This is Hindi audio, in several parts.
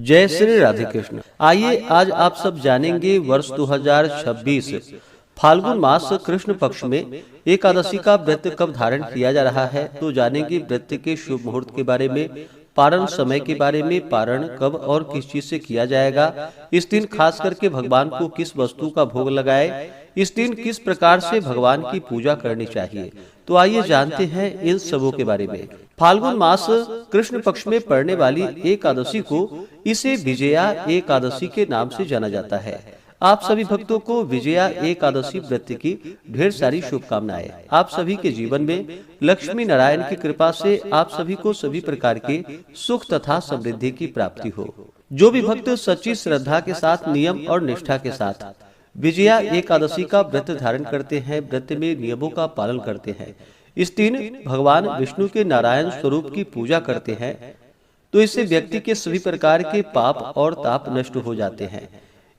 जय श्री राधे कृष्ण। आइए आज आप सब जानेंगे वर्ष 2026 फाल्गुन मास कृष्ण पक्ष में एकादशी का व्रत कब धारण किया जा रहा है। तो जानेंगे व्रत के शुभ मुहूर्त के बारे में, पारण समय के बारे में, पारण कब और किस चीज से किया जाएगा, इस दिन खास करके भगवान को किस वस्तु का भोग लगाए, इस दिन किस प्रकार से भगवान की पूजा करनी चाहिए। तो आइए जानते हैं इन सबों के बारे में। फाल्गुन मास कृष्ण पक्ष में पड़ने वाली एकादशी को इसे विजया एकादशी के नाम से जाना जाता है। आप सभी भक्तों को विजया एकादशी व्रत की ढेर सारी शुभकामनाएं। आप सभी के जीवन में लक्ष्मी नारायण की कृपा से आप सभी को सभी प्रकार के सुख तथा समृद्धि की प्राप्ति हो। जो भी भक्त सच्ची श्रद्धा के साथ, नियम और निष्ठा के साथ विजया एकादशी का व्रत धारण करते हैं, व्रत में नियमों का पालन करते हैं, इस दिन भगवान विष्णु के नारायण स्वरूप की पूजा करते हैं, तो इससे व्यक्ति के सभी प्रकार के पाप और ताप नष्ट हो जाते हैं।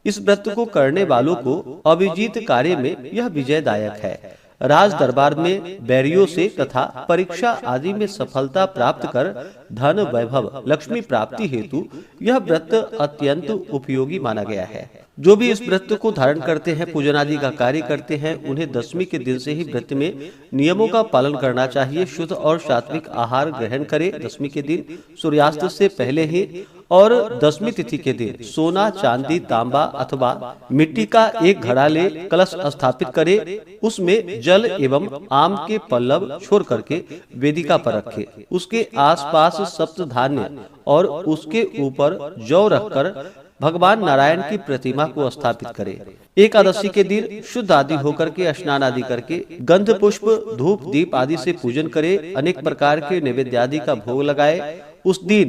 इस व्रत को करने वालों को अभिजीत कार्य में यह विजयदायक है। राज दरबार में बैरियों से तथा परीक्षा आदि में सफलता प्राप्त कर धन, वैभव, लक्ष्मी प्राप्ति हेतु यह व्रत अत्यंत उपयोगी माना गया है। जो भी इस व्रत को धारण करते हैं, पूजन आदि का कार्य करते हैं, उन्हें दशमी के दिन से ही व्रत में नियमों का पालन करना चाहिए। शुद्ध और सात्विक आहार ग्रहण करें। दशमी के दिन सूर्यास्त से पहले ही और दशमी तिथि के दिन सोना, चांदी, तांबा अथवा मिट्टी का एक घड़ा ले कलश स्थापित करे, उसमें जल एवं आम के पल्लव छोड़ करके वेदिका पर रखे। उसके आसपास सप्त धान्य और उसके ऊपर जौ रखकर भगवान नारायण की प्रतिमा को स्थापित करे। एकादशी के दिन शुद्ध आदि होकर के स्नान आदि करके गंध, पुष्प, धूप, दीप आदि से पूजन करे। अनेक प्रकार के नैवेद्य आदि का भोग लगाए। उस दिन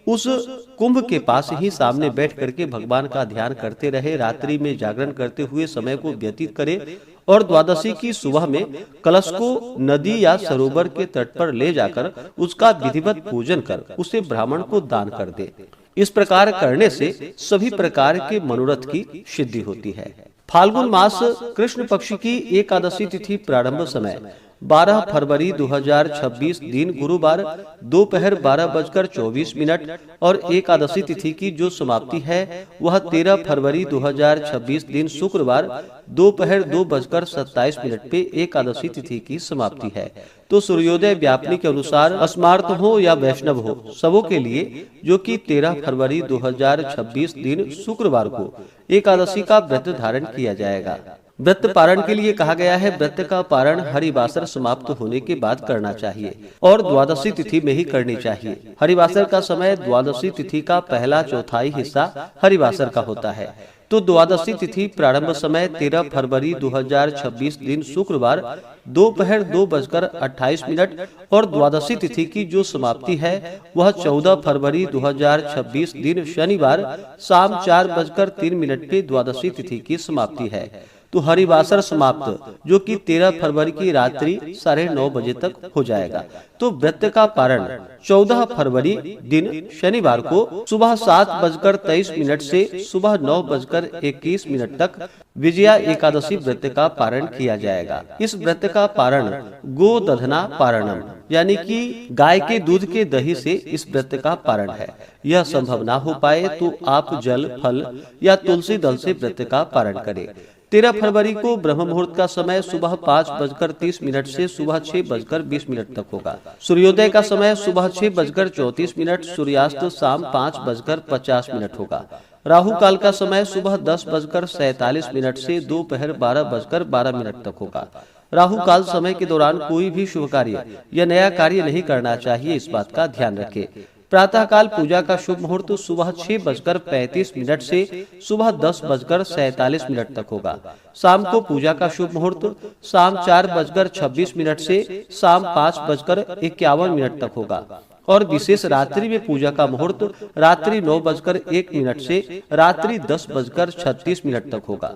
उस कुंभ के पास ही सामने बैठ करके भगवान का ध्यान करते रहे। रात्रि में जागरण करते हुए समय को व्यतीत करे और द्वादशी की सुबह में कलश को नदी या सरोवर के तट पर ले जाकर उसका विधिवत पूजन कर उसे ब्राह्मण को दान कर दे। इस प्रकार करने से सभी प्रकार के मनोरथ की सिद्धि होती है। फाल्गुन मास कृष्ण पक्ष की एकादशी तिथि प्रारंभ समय 12 फरवरी 2026 दिन गुरुवार दोपहर 12:24 और एकादशी तिथि की जो समाप्ति है वह 13 फरवरी 2026 दिन शुक्रवार दोपहर 2:27 पे एकादशी तिथि की समाप्ति है। तो सूर्योदय व्यापनी के अनुसार स्मार्त हो या वैष्णव हो, सबों के लिए जो कि 13 फरवरी 2026 दिन शुक्रवार को एकादशी का व्रत धारण किया जाएगा। व्रत पारण के लिए कहा गया है, व्रत का पारण हरिवासर समाप्त होने के बाद करना चाहिए और द्वादशी तिथि में ही करनी चाहिए। हरिवासर का समय द्वादशी तिथि का पहला चौथाई हिस्सा हरिवासर का होता है। तो द्वादशी तिथि प्रारंभ समय 13 फरवरी 2026 दिन शुक्रवार दोपहर 2:28 और द्वादशी तिथि की जो समाप्ति है वह 14 फरवरी 2026 दिन शनिवार शाम 4:03 पे द्वादशी तिथि की समाप्ति है। तो हरिवासर समाप्त जो कि 13 फरवरी की रात्रि 9:30 बजे तक हो जाएगा। तो व्रत का पारण 14 फरवरी दिन शनिवार को सुबह 7:23 से सुबह 9:21 तक विजया एकादशी व्रत का पारण किया जाएगा। इस व्रत का पारण गोदधना पारणम यानी कि गाय के दूध के दही से इस व्रत का पारण है। यह संभव ना हो पाए तो आप जल, फल या तुलसी दल से व्रत का पारण करें। 13 फरवरी को ब्रह्म मुहूर्त का समय सुबह 5:30 से सुबह 6:20 तक होगा। सूर्योदय का समय सुबह 6:34, सूर्यास्त शाम 5:50 होगा। राहु काल का समय सुबह 10:47 से दोपहर 12:12 तक होगा। राहु काल समय के दौरान कोई भी शुभ कार्य या नया कार्य नहीं करना चाहिए, इस बात का ध्यान रखें। प्रातः काल पूजा का शुभ मुहूर्त सुबह 6:35 से सुबह 10:47 तक होगा। शाम को पूजा का शुभ मुहूर्त शाम 4:26 से शाम 5:51 तक होगा और विशेष रात्रि में पूजा का मुहूर्त रात्रि 9:01 से रात्रि 10:36 तक होगा।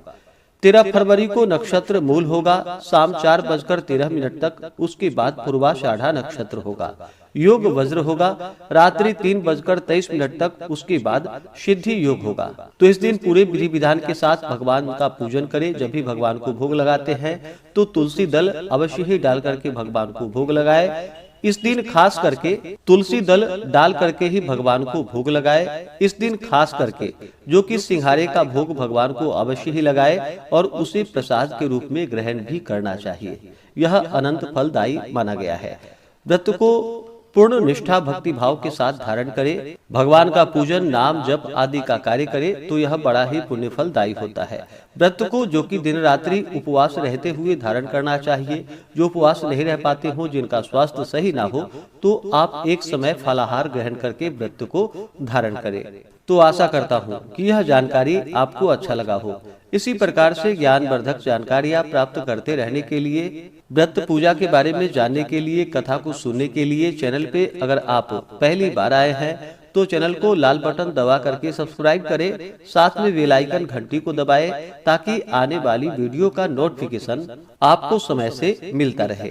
13 फरवरी को नक्षत्र मूल होगा शाम 4:13 तक। उसके बाद पूर्वाषाढ़ा नक्षत्र होगा। योग वज्र होगा रात्रि 3:23 तक। उसके बाद सिद्धि योग होगा। तो इस दिन पूरे विधि विधान के साथ भगवान का पूजन करें। जब भी भगवान को भोग लगाते हैं तो तुलसी दल अवश्य ही डाल करके भगवान को भोग लगाए। इस दिन खास करके तुलसी दल डाल करके ही भगवान को भोग लगाए। इस दिन खास करके जो कि सिंघारे का भोग भगवान को अवश्य ही लगाए और उसे प्रसाद के रूप में ग्रहण भी करना चाहिए। यह अनंत फलदायी माना गया है। व्रत को पूर्ण निष्ठा भक्ति भाव के साथ धारण करे, भगवान का पूजन नाम जप आदि का कार्य करे तो यह बड़ा ही पुण्य फलदायी होता है। व्रत को जो कि दिन रात्रि उपवास रहते हुए धारण करना चाहिए। जो उपवास नहीं रह पाते हो, जिनका स्वास्थ्य सही ना हो, तो आप एक समय फलाहार ग्रहण करके व्रत को धारण करें। तो आशा करता हूँ कि यह जानकारी आपको अच्छा लगा हो। इसी प्रकार से ज्ञानवर्धक जानकारियाँ प्राप्त करते रहने के लिए, व्रत पूजा के बारे में जानने के लिए, कथा को सुनने के लिए चैनल पे अगर आप पहली बार आए हैं तो चैनल को लाल बटन दबा करके सब्सक्राइब करें, साथ में बेल आइकन घंटी को दबाएं ताकि आने वाली वीडियो का नोटिफिकेशन आपको समय से मिलता रहे।